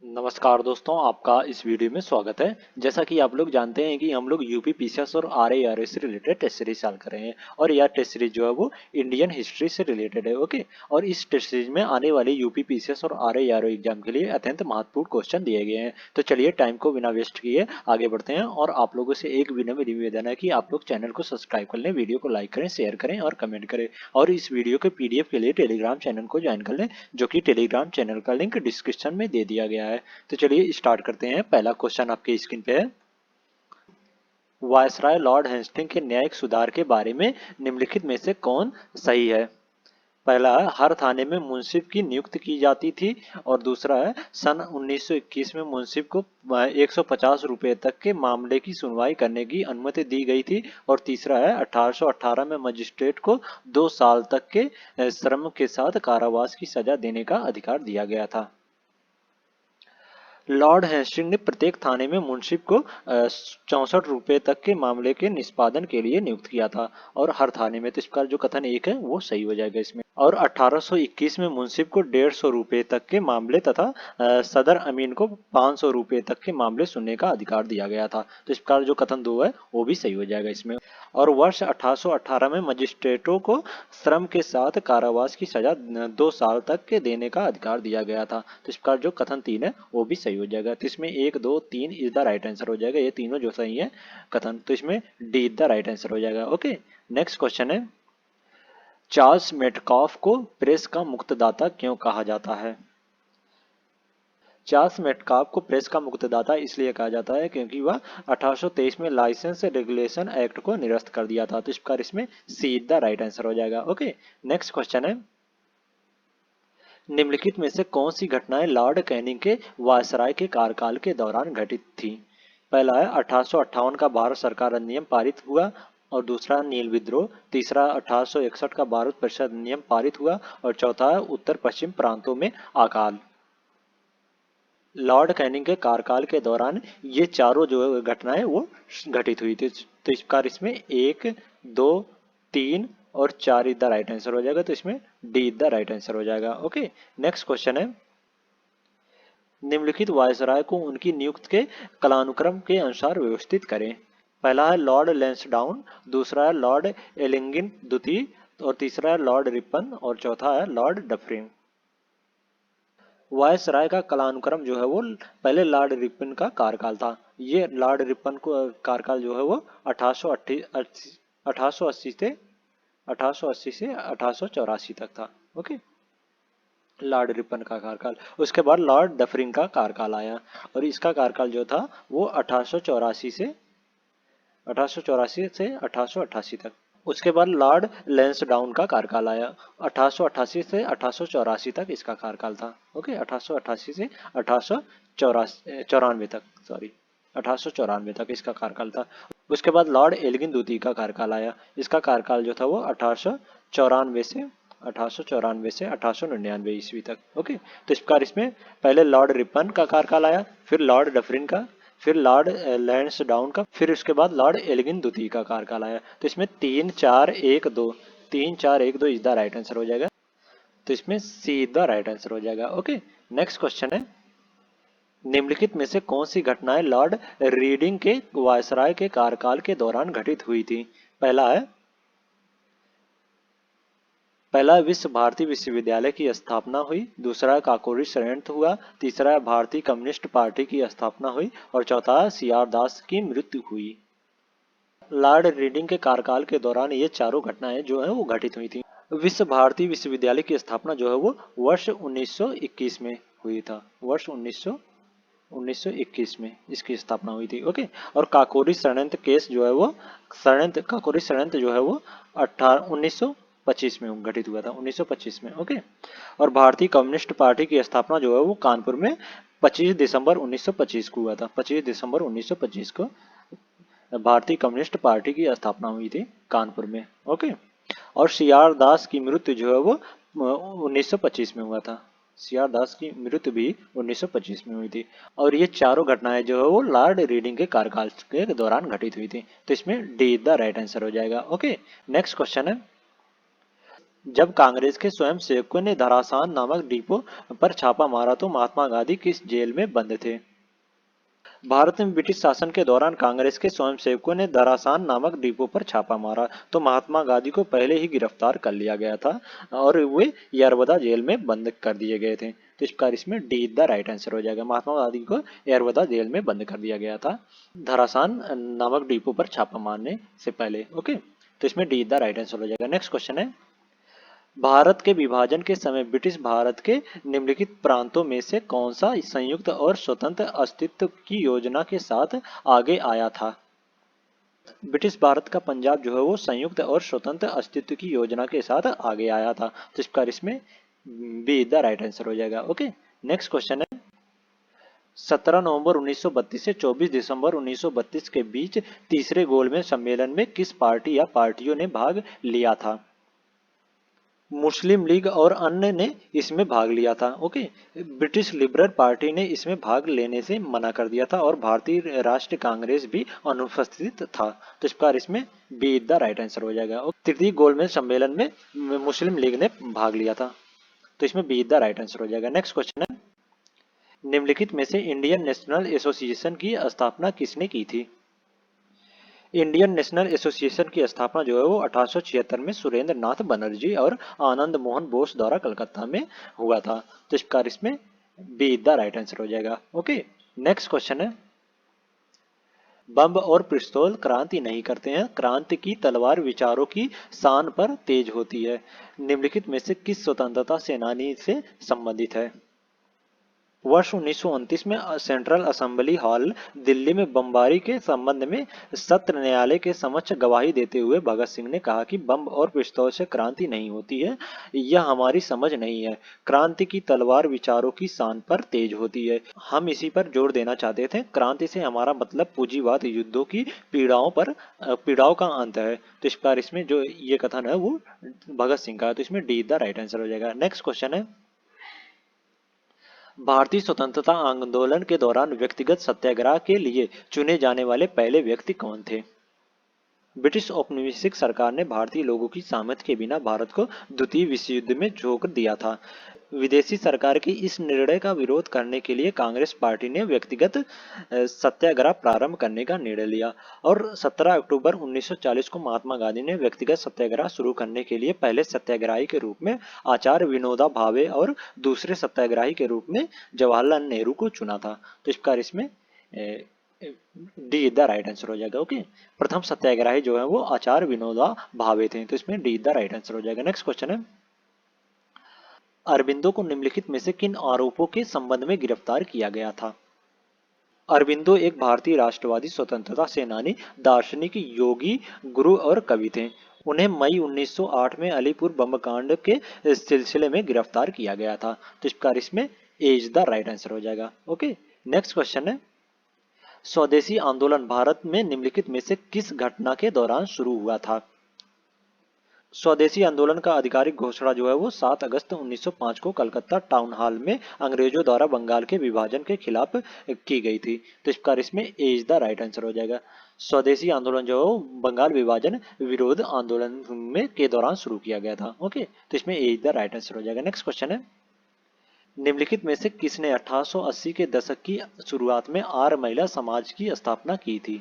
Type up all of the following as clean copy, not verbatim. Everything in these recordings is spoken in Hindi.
नमस्कार दोस्तों, आपका इस वीडियो में स्वागत है। जैसा कि आप लोग जानते हैं कि हम लोग यूपी पीसीएस और आरआरबी से रिलेटेड टेस्ट सीरीज चाल कर रहे हैं और यह टेस्ट सीरीज जो है वो इंडियन हिस्ट्री से रिलेटेड है। ओके, और इस टेस्ट सीरीज में आने वाले यूपी पीसीएस और आरआरबी एग्जाम के लिए अत्यंत महत्वपूर्ण क्वेश्चन दिए गए हैं। तो चलिए टाइम को बिना वेस्ट किए आगे बढ़ते हैं और आप लोगों से एक विनम्र निवेदन है कि आप लोग चैनल को सब्सक्राइब कर लें, वीडियो को लाइक करें, शेयर करें और कमेंट करें। और इस वीडियो के पीडीएफ के लिए टेलीग्राम चैनल को ज्वाइन कर लें, जो कि टेलीग्राम चैनल का लिंक डिस्क्रिप्शन में दे दिया गया है। तो चलिए स्टार्ट करते हैं। पहला क्वेश्चन आपके स्क्रीन पे है, वायसराय लॉर्ड हेस्टिंग के न्यायिक सुधार के बारे में निम्नलिखित में से कौन सही है। पहला है, हर थाने में मुंसिफ की नियुक्ति की जाती थी। और दूसरा है, सन 1921 में मुंसिफ को 150 रुपए तक के मामले की सुनवाई करने की अनुमति दी गई थी। और तीसरा है, 1818 में मजिस्ट्रेट को 2 साल तक के श्रम के साथ कारावास की सजा देने का अधिकार दिया गया था। लॉर्ड हेस्टिंग ने प्रत्येक थाने में मुंशिफ को 64 रुपए तक के मामले के निष्पादन के लिए नियुक्त किया था। और हर थाने में, तो इसका जो कथन एक है वो सही हो जाएगा इसमें। और 1821 में मुंसिफ को 150 रुपए तक के मामले तथा सदर अमीन को 500 रुपए तक के मामले सुनने का अधिकार दिया गया था। तो इस प्रकार जो कथन दो है वो भी सही हो जाएगा इसमें। और वर्ष 1818 में मजिस्ट्रेटों को श्रम के साथ कारावास की सजा 2 साल तक के देने का अधिकार दिया गया था। तो इस प्रकार जो कथन 3 है वो भी सही हो जाएगा। तो इसमें 1, 2, 3 इज द राइट आंसर हो जाएगा। ये तीनों जो सही है कथन, तो इसमें D is the right answer हो जाएगा। ओके, नेक्स्ट क्वेश्चन है, चार्ल्स मेटकॉफ को प्रेस का मुक्तदाता क्यों कहा जाता है। चार्ल्स मेटकाफ को प्रेस का मुक्तदाता इसलिए कहा जाता है क्योंकि वह 1823 में लाइसेंस रेगुलेशन एक्ट को निरस्त कर दिया था। तो इस प्रकार इसमें सी द राइट आंसर हो जाएगा। ओके, नेक्स्ट क्वेश्चन है, निम्नलिखित में से कौन सी घटनाएं लॉर्ड कैनिंग के वायसराय के कार्यकाल के दौरान घटित थी। पहला है, 1858 का भारत सरकार अधिनियम पारित हुआ। और दूसरा, नील विद्रोह। तीसरा, 1861 का भारत परिषद अधिनियम पारित हुआ। और चौथा है, उत्तर पश्चिम प्रांतों में अकाल। लॉर्ड कैनिंग के कार्यकाल के दौरान ये चारों जो घटनाएं वो घटित हुई थी। तो इस प्रकार इसमें 1, 2, 3 और 4 इज द राइट आंसर हो जाएगा। तो इसमें D is the right answer हो जाएगा। ओके, नेक्स्ट क्वेश्चन है, निम्नलिखित वायसराय को उनकी नियुक्ति के कालानुक्रम के अनुसार व्यवस्थित करें। पहला है लॉर्ड लैंसडाउन, दूसरा है लॉर्ड एलिंगन द्वितीय, और तीसरा है लॉर्ड रिपन, और चौथा है लॉर्ड डफरिन। वायसराय का कालानुक्रम जो है वो पहले लॉर्ड रिपन का कार्यकाल था। ये लॉर्ड रिपन को कार्यकाल जो है वो 1880 से 1884 तक था। ओके, लॉर्ड रिपन का कार्यकाल। उसके बाद लॉर्ड डफरिन का कार्यकाल आया और इसका कार्यकाल जो था वो 1884 से 1888 तक। उसके बाद लॉर्ड लैंसडाउन का कार्यकाल आया, 1888 से 1884 तक इसका कार्यकाल था। ओके, 1888 से 1894 तक, सॉरी 1894 तक इसका कार्यकाल था। उसके बाद लॉर्ड एल्गिन द्वितीय का कार्यकाल आया। इसका कार्यकाल जो था वो 1894 से 1899 ईस्वी तक। ओके, तो इस प्रकार इसमें पहले लॉर्ड रिपन का कार्यकाल आया, फिर लॉर्ड डफरिन का, फिर लॉर्ड लैंसडाउन का, फिर उसके बाद लॉर्ड एल्गिन द्वितीय का कार्यकाल आया। तो इसमें 3, 4, 1, 2, 3, 4, 1, 2 इज द राइट आंसर हो जाएगा। तो इसमें सी द राइट आंसर हो जाएगा। ओके, नेक्स्ट क्वेश्चन है, निम्नलिखित में से कौन सी घटनाएं लॉर्ड रीडिंग के वायसराय के कार्यकाल के दौरान घटित हुई थी। पहला विश्व भारती विश्वविद्यालय की स्थापना हुई। दूसरा, काकोरी षड्यंत्र हुआ। तीसरा, भारतीय कम्युनिस्ट पार्टी की स्थापना हुई। और चौथा, सीआर दास की मृत्यु हुई। लॉर्ड रीडिंग के कार्यकाल के दौरान ये चारों घटनाएं जो है वो घटित हुई थी। विश्व भारती विश्वविद्यालय की स्थापना जो है वो वर्ष 1921 में हुई था। वर्ष 1921 में इसकी स्थापना हुई थी। ओके, और काकोरी षड्यंत्र केस जो है वो काकोरी षड्यंत्र जो है वो 1925 में घटित हुआ था, 1925 में। ओके, और भारतीय कम्युनिस्ट पार्टी की स्थापना जो है वो कानपुर में 25 दिसंबर 1925 को हुआ था। 25 दिसंबर 1925 को भारतीय कम्युनिस्ट पार्टी की स्थापना हुई थी कानपुर में। ओके, और सीआर दास की मृत्यु जो है वो 1925 में हुआ था। सीआर दास की मृत्यु भी 1925 में हुई थी। और ये चारों घटनाएं जो है वो लॉर्ड रीडिंग के कार्यकाल के दौरान घटित हुई थी। तो इसमें डी द राइट आंसर हो जाएगा। ओके, नेक्स्ट क्वेश्चन है, जब कांग्रेस के स्वयंसेवकों ने धरासान नामक डिपो पर छापा मारा तो महात्मा गांधी किस जेल में बंद थे? भारत में ब्रिटिश शासन के दौरान कांग्रेस के स्वयंसेवकों ने धरासान नामक डिपो पर छापा मारा तो महात्मा गांधी को पहले ही गिरफ्तार कर लिया गया था और वे यरवदा जेल में बंद कर दिए गए थे। तो इस कार्य इसमें डी द राइट आंसर हो जाएगा। महात्मा गांधी को यरवदा जेल में बंद कर दिया गया था धरासान नामक डिपो पर छापा मारने से पहले। ओके, तो इसमें डी द राइट आंसर हो जाएगा। नेक्स्ट क्वेश्चन है, भारत के विभाजन के समय ब्रिटिश भारत के निम्नलिखित प्रांतों में से कौन सा संयुक्त और स्वतंत्र अस्तित्व की योजना के साथ आगे आया था? ब्रिटिश भारत का पंजाब जो है वो संयुक्त और स्वतंत्र अस्तित्व की योजना के साथ आगे आया था। तो इसका इसमें बी द राइट आंसर हो जाएगा। ओके, नेक्स्ट क्वेश्चन है, 17 नवंबर 1932 से 24 दिसंबर 1932 के बीच तीसरे गोलमेज सम्मेलन में किस पार्टी या पार्टियों ने भाग लिया था? मुस्लिम लीग और अन्य ने इसमें भाग लिया था। ओके, ब्रिटिश लिबरल पार्टी ने इसमें भाग लेने से मना कर दिया था और भारतीय राष्ट्रीय कांग्रेस भी अनुपस्थित था। तो इस प्रकार इसमें बी द राइट आंसर हो जाएगा। तृतीय गोलमेज सम्मेलन में मुस्लिम लीग ने भाग लिया था, तो इसमें बी द राइट आंसर हो जाएगा। नेक्स्ट क्वेश्चन है, निम्नलिखित में से इंडियन नेशनल एसोसिएशन की स्थापना किसने की थी? इंडियन नेशनल एसोसिएशन की स्थापना जो है वो 1876 में सुरेंद्र नाथ बनर्जी और आनंद मोहन बोस द्वारा कलकत्ता में हुआ था। तो इस कार्य इसमें बी द राइट आंसर हो जाएगा। ओके, नेक्स्ट क्वेश्चन है, बम और पिस्तौल क्रांति नहीं करते हैं, क्रांति की तलवार विचारों की शान पर तेज होती है। निम्नलिखित में से किस स्वतंत्रता सेनानी से संबंधित है? वर्ष 1929 में सेंट्रल असेंबली हॉल दिल्ली में बमबारी के संबंध में सत्र न्यायालय के समक्ष गवाही देते हुए भगत सिंह ने कहा कि बम और पिस्तौल से क्रांति नहीं होती है, यह हमारी समझ नहीं है, क्रांति की तलवार विचारों की शान पर तेज होती है। हम इसी पर जोर देना चाहते थे, क्रांति से हमारा मतलब पूंजीवाद युद्धों की पीड़ाओं का अंत है। तो इस प्रकार इसमें जो ये कथन है वो भगत सिंह का है, तो इसमें डी द राइट आंसर हो जाएगा। नेक्स्ट क्वेश्चन है, भारतीय स्वतंत्रता आंदोलन के दौरान व्यक्तिगत सत्याग्रह के लिए चुने जाने वाले पहले व्यक्ति कौन थे? ब्रिटिश औपनिवेशिक सरकार ने भारतीय लोगों की सहमति के बिना भारत को द्वितीय विश्व युद्ध में झोंक दिया था। विदेशी सरकार की इस निर्णय का विरोध करने के लिए कांग्रेस पार्टी ने व्यक्तिगत सत्याग्रह प्रारंभ करने का निर्णय लिया और 17 अक्टूबर 1940 को महात्मा गांधी ने व्यक्तिगत सत्याग्रह शुरू करने के लिए पहले सत्याग्रही के रूप में आचार्य विनोबा भावे और दूसरे सत्याग्रही के रूप में जवाहरलाल नेहरू को चुना था। तो इस प्रकार इसमें डी द राइट आंसर हो जाएगा। ओके, प्रथम सत्याग्रही जो है वो आचार्य विनोबा भावे थे, तो इसमें डी द राइट आंसर हो जाएगा। नेक्स्ट क्वेश्चन है, अरबिंदो को निम्नलिखित में से किन आरोपों के संबंध में गिरफ्तार किया गया था? अरबिंदो एक भारतीय राष्ट्रवादी स्वतंत्रता सेनानी, दार्शनिक, योगी, गुरु और कवि थे। उन्हें मई 1908 में अलीपुर बम कांड के सिलसिले में गिरफ्तार किया गया था। तो इस प्रकार इसमें ए इज द राइट आंसर हो जाएगा। ओके, नेक्स्ट क्वेश्चन है, स्वदेशी आंदोलन भारत में निम्नलिखित में से किस घटना के दौरान शुरू हुआ था? स्वदेशी आंदोलन का आधिकारिक घोषणा जो है वो 7 अगस्त 1905 को कलकत्ता टाउन हॉल में अंग्रेजों द्वारा बंगाल के विभाजन के खिलाफ की गई थी। तो इस प्रकार इसमें ए इज द राइट आंसर हो जाएगा। स्वदेशी आंदोलन जो है बंगाल विभाजन विरोध आंदोलन में के दौरान शुरू किया गया था। ओके, तो इसमें ए इज द राइट आंसर हो जाएगा। नेक्स्ट क्वेश्चन है, निम्नलिखित में से किसने 1880 के दशक की शुरुआत में आर्य महिला समाज की स्थापना की थी?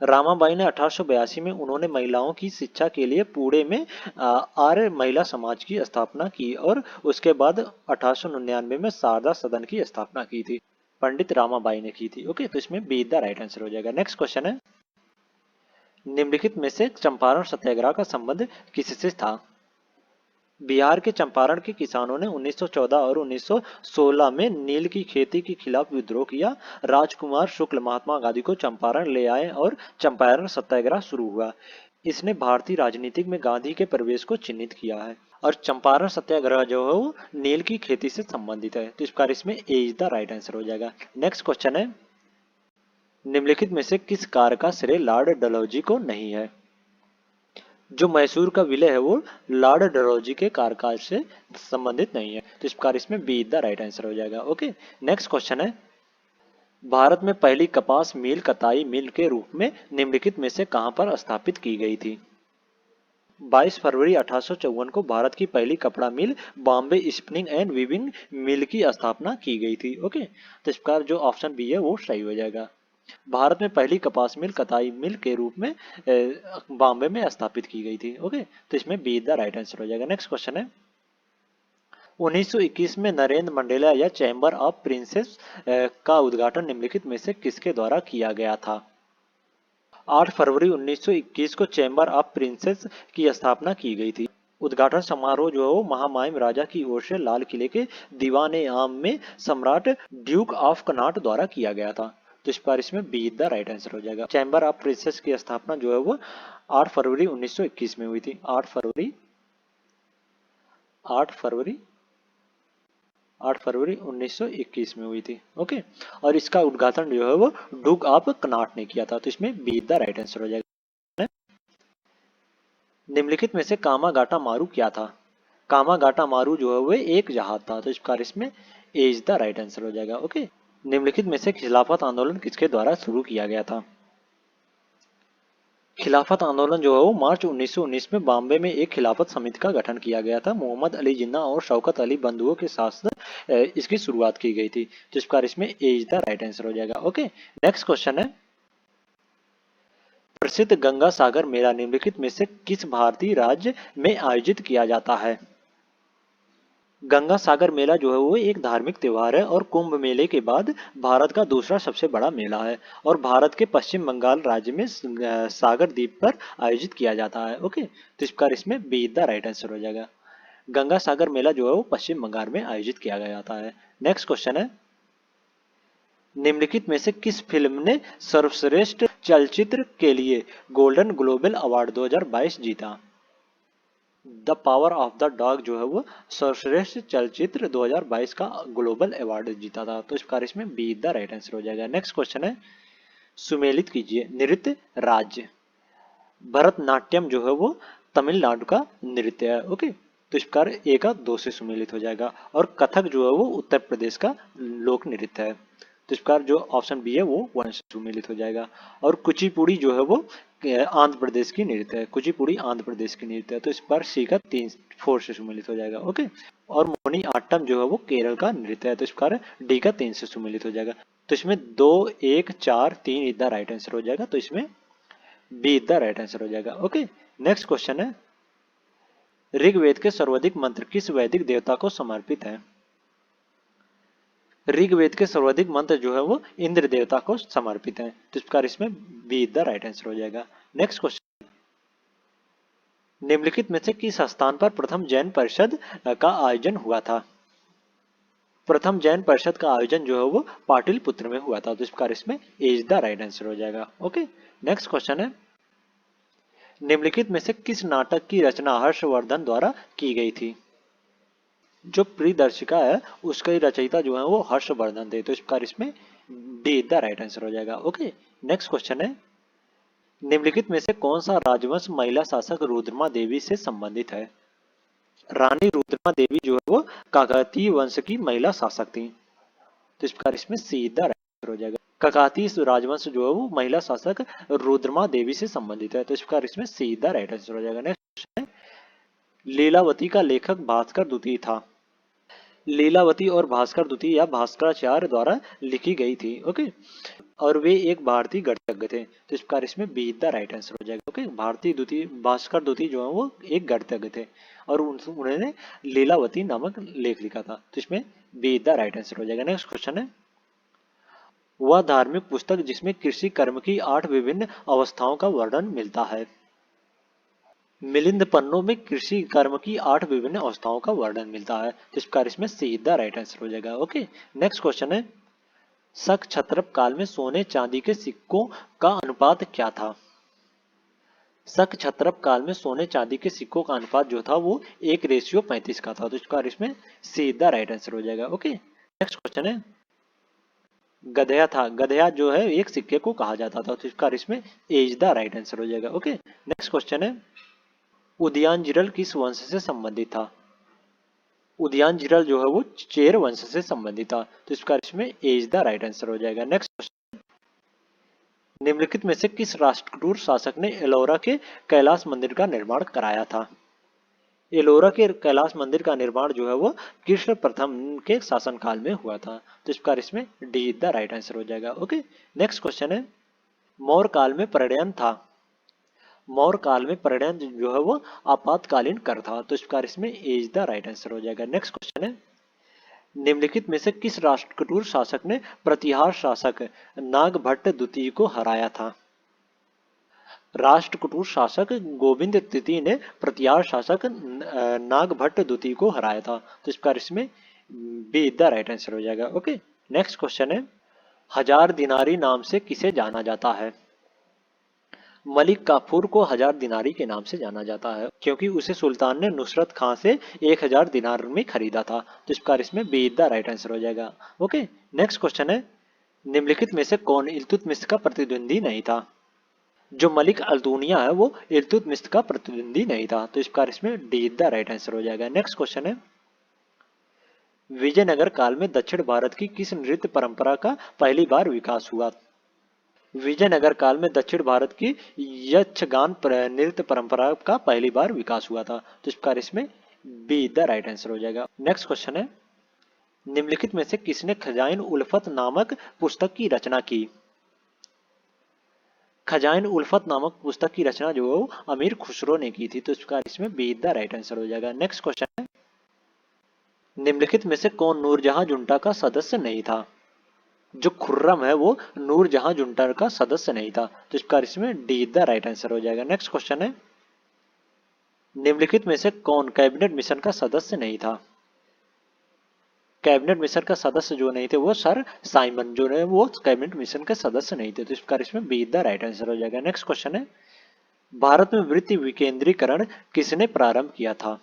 रामाबाई ने 1882 में उन्होंने महिलाओं की शिक्षा के लिए पुणे में आर्य महिला समाज की स्थापना की और उसके बाद 1899 में शारदा सदन की स्थापना की थी। पंडित रामाबाई ने की थी। ओके, तो इसमें बी द राइट आंसर हो जाएगा। नेक्स्ट क्वेश्चन है, निम्नलिखित में से चंपारण सत्याग्रह का संबंध किससे था? बिहार के चंपारण के किसानों ने 1914 और 1916 में नील की खेती के खिलाफ विद्रोह किया। राजकुमार शुक्ल महात्मा गांधी को चंपारण ले आए और चंपारण सत्याग्रह शुरू हुआ। इसने भारतीय राजनीति में गांधी के प्रवेश को चिन्हित किया है और चंपारण सत्याग्रह जो है वो नील की खेती से संबंधित है। तो इस प्रकार इसमें ए इज द राइट आंसर हो जाएगा। नेक्स्ट क्वेश्चन है, निम्नलिखित में से किस कार्य का श्रेय लॉर्ड डलहौजी को नहीं है? जो मैसूर का विलय है वो लॉर्ड डलहौजी के कार्यकाल से संबंधित नहीं है। तो इस प्रकार इसमें बी द राइट आंसर हो जाएगा। ओके, नेक्स्ट क्वेश्चन है, भारत में पहली कपास मिल कताई मिल के रूप में निम्नलिखित में से कहां पर स्थापित की गई थी? 22 फरवरी 1854 को भारत की पहली कपड़ा मिल बॉम्बे स्पिनिंग एंड वीविंग मिल की स्थापना की गई थी। ओके, तो इस प्रकार जो ऑप्शन बी है वो सही हो जाएगा। भारत में पहली कपास मिल कताई मिल के रूप में बॉम्बे में स्थापित की गई थी। ओके, तो इसमें बी द राइट आंसर हो जाएगा। नेक्स्ट क्वेश्चन है, 1921 में नरेंद्र मंडेला या चैम्बर ऑफ प्रिंसेस का उद्घाटन निम्नलिखित में से किसके द्वारा किया गया था? 8 फरवरी 1921 को चैम्बर ऑफ प्रिंसेस की स्थापना की गई थी। उद्घाटन समारोह जो है वो महामहिम राजा की ओर से लाल किले के दीवान ए आम में सम्राट ड्यूक ऑफ कनॉट द्वारा किया गया था। तो इस पर इसमें बी द राइट आंसर हो जाएगा। चैम्बर ऑफ प्रिंसेस की स्थापना जो है वो 8 फरवरी 1921 में हुई थी। 8 फरवरी 1921 में हुई थी। ओके, और इसका उद्घाटन जो है वो ड्यूक ऑफ कनॉट ने किया था। तो इसमें बी द राइट आंसर हो जाएगा। निम्नलिखित में से कामागाटा मारू क्या था? कामागाटा मारू जो है वो एक जहाज था। तो इस कार्य इसमें ए इज द राइट आंसर हो जाएगा। ओके, निम्नलिखित में से खिलाफत आंदोलन किसके द्वारा शुरू किया गया था? खिलाफत आंदोलन जो है वो मार्च 1919 में बॉम्बे में एक खिलाफत समिति का गठन किया गया था। मोहम्मद अली जिन्ना और शौकत अली बंधुओं के साथ इसकी शुरुआत की गई थी। तो इस प्रकार इसमें ए इज द राइट आंसर हो जाएगा। ओके, नेक्स्ट क्वेश्चन है, प्रसिद्ध गंगा सागर मेला निम्नलिखित में से किस भारतीय राज्य में आयोजित किया जाता है? गंगा सागर मेला जो है वो एक धार्मिक त्योहार है और कुंभ मेले के बाद भारत का दूसरा सबसे बड़ा मेला है और भारत के पश्चिम बंगाल राज्य में सागर द्वीप पर आयोजित किया जाता है। ओके, तो इस प्रकार इसमें बी द राइट आंसर हो जाएगा। गंगा सागर मेला जो है वो पश्चिम बंगाल में आयोजित किया गया जाता है। नेक्स्ट क्वेश्चन है, निम्नलिखित में से किस फिल्म ने सर्वश्रेष्ठ चलचित्र के लिए गोल्डन ग्लोबल अवार्ड 2022 जीता? The power of the dog जो है वो सर्वश्रेष्ठ चलचित्र 2022 का ग्लोबल अवार्ड जीता था। तो इस कार्य इसमें बी द राइट आंसर हो जाएगा। नेक्स्ट क्वेश्चन है, सुमेलित कीजिए नृत्य राज्य। भरतनाट्यम जो है वो तमिलनाडु का नृत्य है। ओके, तो इस प्रकार ए का 2 से सुमेलित हो जाएगा और कथक जो है वो उत्तर प्रदेश का लोक नृत्य है। तो इस प्रकार जो ऑप्शन बी है वो 1 से सुमेलित हो जाएगा और कुचिपुड़ी जो है वो आंध्र प्रदेश की नृत्य है। कुचिपुड़ी आंध्र प्रदेश की नृत्य है। तो इस पर सी का 4 से सुमेलित हो जाएगा। ओके, और मोनी आट्टम जो है वो केरल का नृत्य है। तो इस प्रकार डी का 3 से सुमेलित हो जाएगा। तो इसमें 2 1 4 3 इधर राइट आंसर हो जाएगा। तो इसमें बी द राइट आंसर हो जाएगा। ओके, नेक्स्ट क्वेश्चन है, ऋग्वेद के सर्वाधिक मंत्र किस वैदिक देवता को समर्पित है? ऋग्वेद के सर्वाधिक मंत्र जो है वो इंद्र देवता को समर्पित है। तो इस प्रकार इसमें बी द राइट आंसर हो जाएगा। नेक्स्ट क्वेश्चन, निम्नलिखित में से किस स्थान पर प्रथम जैन परिषद का आयोजन हुआ था? प्रथम जैन परिषद का आयोजन जो है वो पाटलिपुत्र में हुआ था। तो इस प्रकार इसमें ए इज द राइट आंसर हो जाएगा। ओके, नेक्स्ट क्वेश्चन है, निम्नलिखित में से किस नाटक की रचना हर्षवर्धन द्वारा की गई थी? जो प्रियदर्शिका है उसका ही रचयिता जो है वो हर्षवर्धन थे। तो इस प्रकार इसमें डी द राइट आंसर हो जाएगा। ओके, नेक्स्ट क्वेश्चन है, निम्नलिखित में से कौन सा राजवंश महिला शासक रुद्रमा देवी से संबंधित है? रानी रुद्रमा देवी जो है वो काकतीय वंश की महिला शासक थी। तो इस प्रकार इसमें सीधा राइट आंसर हो जाएगा। काकतीय राजवंश जो है वो महिला शासक रुद्रमा देवी से संबंधित है। तो इस प्रकार इसमें सीधा राइट आंसर हो जाएगा। नेक्स्ट क्वेश्चन है, लीलावती का लेखक भास्कर द्वितीय था। लीलावती और भास्कर द्वितीय या भास्कराचार्य द्वारा लिखी गई थी। ओके, और वे एक भारतीय गणितज्ञ थे। तो इस प्रकार इसमें बी द राइट आंसर हो जाएगा। ओके, भारतीय द्वितीय भास्कर द्वितीय जो है वो एक गणितज्ञ थे और उन्होंने लीलावती नामक लेख लिखा था। तो इसमें बी द राइट आंसर हो जाएगा। नेक्स्ट क्वेश्चन है, वह धार्मिक पुस्तक जिसमें कृषि कर्म की 8 विभिन्न अवस्थाओं का वर्णन मिलता है। मिलिंद पन्नों में कृषि कर्म की 8 विभिन्न अवस्थाओं का वर्णन मिलता है। तो इस प्रकार इसमें सीधा राइट आंसर हो जाएगा। ओके, नेक्स्ट क्वेश्चन है, शक क्षत्रप काल में सोने चांदी के सिक्कों का अनुपात क्या था? शक क्षत्रप काल में सोने चांदी के सिक्कों का अनुपात जो था वो 1:35 का था। तो इसका इसमें सीधा राइट आंसर हो जाएगा। ओके, नेक्स्ट क्वेश्चन है, गधया था। गधया जो है एक सिक्के को कहा जाता था। तो इसका इसमें ए इज द राइट आंसर हो जाएगा। ओके, नेक्स्ट क्वेश्चन है, उदयानजिरल किस वंश से संबंधित था? उदयानजिरल जो है वो चेर वंश से संबंधित था। तो इसका इसमें ए इज द राइट आंसर हो जाएगा। नेक्स्ट, निम्नलिखित में से किस राष्ट्रकूट शासक ने एलोरा के कैलाश मंदिर का निर्माण कराया था? एलोरा के कैलाश मंदिर का निर्माण जो है वो कृष्ण प्रथम के शासनकाल में हुआ था। तो इस प्रकार इसमें डी द राइट आंसर हो जाएगा। ओके, नेक्स्ट क्वेश्चन है, मौर्य काल में पर्यटन था। मौर्य काल में पर्यटन जो है वो आपातकालीन कर था। तो इस प्रकार इसमें ए इज द राइट आंसर हो जाएगा। नेक्स्ट क्वेश्चन है, निम्नलिखित में से किस राष्ट्रकूट शासक ने प्रतिहार शासक नागभट्ट द्वितीय को हराया था? राष्ट्रकूट शासक गोविंद तृतीय ने प्रतिहार शासक नागभट्ट द्वितीय को हराया था। तो इस प्रकार इसमें बी द राइट आंसर हो जाएगा। ओके, नेक्स्ट क्वेश्चन है, हजार दिनारी नाम से किसे जाना जाता है? मलिक काफूर को हजार दिनारी के नाम से जाना जाता है क्योंकि उसे सुल्तान ने नुसरत खां से 1000 दिनार में खरीदा था। तो इस प्रकार इसमें बी द राइट आंसर हो जाएगा। ओके, नेक्स्ट क्वेश्चन है, निम्नलिखित में से कौन इल्तुतमिश का प्रतिद्वंदी नहीं था? जो मलिक अल्तुनिया है वो इल्तुतमिश का प्रतिद्वंदी नहीं था। तो इस प्रकार इसमें डी द राइट आंसर हो जाएगा। नेक्स्ट क्वेश्चन है, विजयनगर काल में दक्षिण भारत की किस नृत्य परंपरा का पहली बार विकास हुआ? विजयनगर काल में दक्षिण भारत की यक्षगान नृत्य परंपरा का पहली बार विकास हुआ था। तो इस प्रकार इसमें बी द राइट आंसर हो जाएगा। नेक्स्ट क्वेश्चन है, निम्नलिखित में से किसने खजाइन उल्फत नामक पुस्तक की रचना की? खजाइन उल्फत नामक पुस्तक की रचना जो अमीर खुसरो ने की थी। तो इस प्रकार इसमें बी द राइट आंसर हो जाएगा। नेक्स्ट क्वेश्चन है, निम्नलिखित में से कौन नूरजहां जुंटा का सदस्य नहीं था? जो खुर्रम है वो नूरजहां जुंटा का सदस्य नहीं था। तो इस प्रकार इसमें डी द राइट आंसर हो जाएगा। नेक्स्ट क्वेश्चन है, निम्नलिखित में से कौन कैबिनेट मिशन का सदस्य नहीं था? कैबिनेट मिशन का सदस्य जो नहीं थे वो सर साइमन जो है वो कैबिनेट मिशन के सदस्य नहीं थे। तो इस प्रकार इसमें बी द राइट आंसर हो जाएगा। नेक्स्ट क्वेश्चन है, भारत में वृत्ति विकेंद्रीकरण किसने प्रारंभ किया था?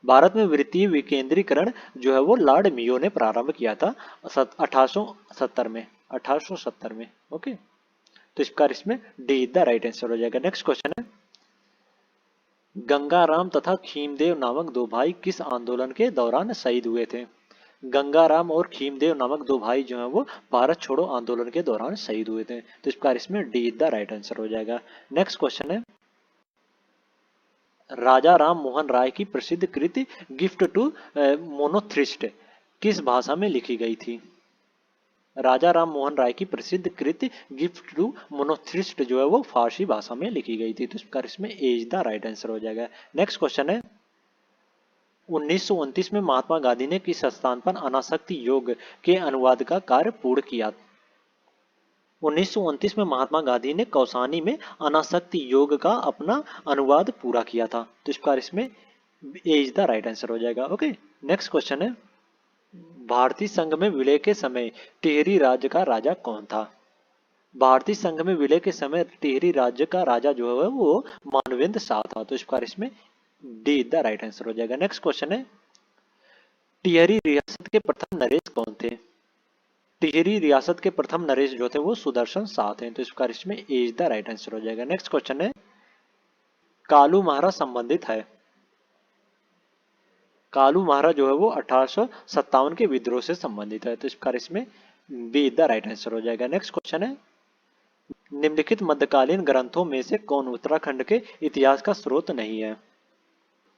भारत में वित्तीय विकेंद्रीकरण जो है वो लॉर्ड मियो ने प्रारंभ किया था 1870 में 1870 में। ओके, तो इस प्रकार इसमें डी द राइट आंसर हो जाएगा। नेक्स्ट क्वेश्चन है, गंगाराम तथा खीमदेव नामक दो भाई किस आंदोलन के दौरान शहीद हुए थे? गंगाराम और खीमदेव नामक दो भाई जो है वो भारत छोड़ो आंदोलन के दौरान शहीद हुए थे। तो इस प्रकार इसमें डी द राइट आंसर हो जाएगा। नेक्स्ट क्वेश्चन है, राजा राम मोहन राय की प्रसिद्ध कृति गिफ्ट टू मोनोथ्रिस्ट किस भाषा में लिखी गई थी? राजा राम मोहन राय की प्रसिद्ध कृति गिफ्ट टू मोनोथ्रिस्ट जो है वो फारसी भाषा में लिखी गई थी। तो इस प्रकार इसमें ए इज द राइट आंसर हो जाएगा। नेक्स्ट क्वेश्चन है, 1929 में महात्मा गांधी ने किस स्थान पर अनासक्ति योग के अनुवाद का कार्य पूर्ण किया? 1929 में महात्मा गांधी ने कौसानी में अनासक्ति योग का अपना अनुवाद पूरा किया था। तो इस प्रकार इसमें ए इज द राइट आंसर हो जाएगा। ओके, नेक्स्ट क्वेश्चन है, भारतीय संघ में विलय के समय टिहरी राज्य का राजा कौन था? भारतीय संघ में विलय के समय टिहरी राज्य का राजा जो है वो मानवेंद्र शाह था। तो इस प्रकार इसमें डी द राइट आंसर हो जाएगा। नेक्स्ट क्वेश्चन है, टिहरी रियासत के प्रथम नरेश कौन थे? टिहरी रियासत के प्रथम नरेश जो थे वो सुदर्शन शाह थे। तो इस प्रकार इसमें ए इज द राइट आंसर हो जाएगा। नेक्स्ट क्वेश्चन है, कालू महाराज संबंधित है। कालू महाराज जो है वो 1857 के विद्रोह से संबंधित है। तो इस प्रकार इसमें बी द राइट आंसर हो जाएगा। नेक्स्ट क्वेश्चन है, निम्नलिखित मध्यकालीन ग्रंथों में से कौन उत्तराखंड के इतिहास का स्रोत नहीं है?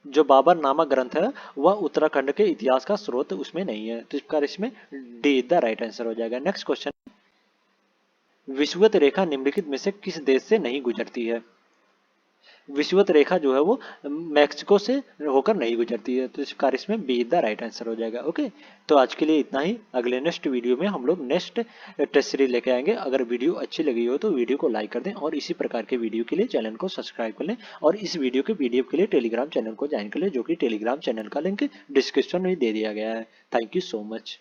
जो बाबर नामक ग्रंथ है वह उत्तराखंड के इतिहास का स्रोत उसमें नहीं है। तो इस प्रकार इसमें डी द राइट आंसर हो जाएगा। नेक्स्ट क्वेश्चन, विषुवत रेखा निम्नलिखित में से किस देश से नहीं गुजरती है? विषुवत रेखा जो है वो मैक्सिको से होकर नहीं गुजरती है। तो इस प्रकार इसमें बी द राइट आंसर हो जाएगा। ओके, तो आज के लिए इतना ही। अगले नेक्स्ट वीडियो में हम लोग नेक्स्ट टेस्ट सीरीज लेके आएंगे। अगर वीडियो अच्छी लगी हो तो वीडियो को लाइक कर दें और इसी प्रकार के वीडियो के लिए चैनल को सब्सक्राइब कर लें और इस वीडियो के पीडीएफ के लिए टेलीग्राम चैनल को ज्वाइन कर लें, जो कि टेलीग्राम चैनल का लिंक डिस्क्रिप्शन में दे दिया गया है। Thank you so much.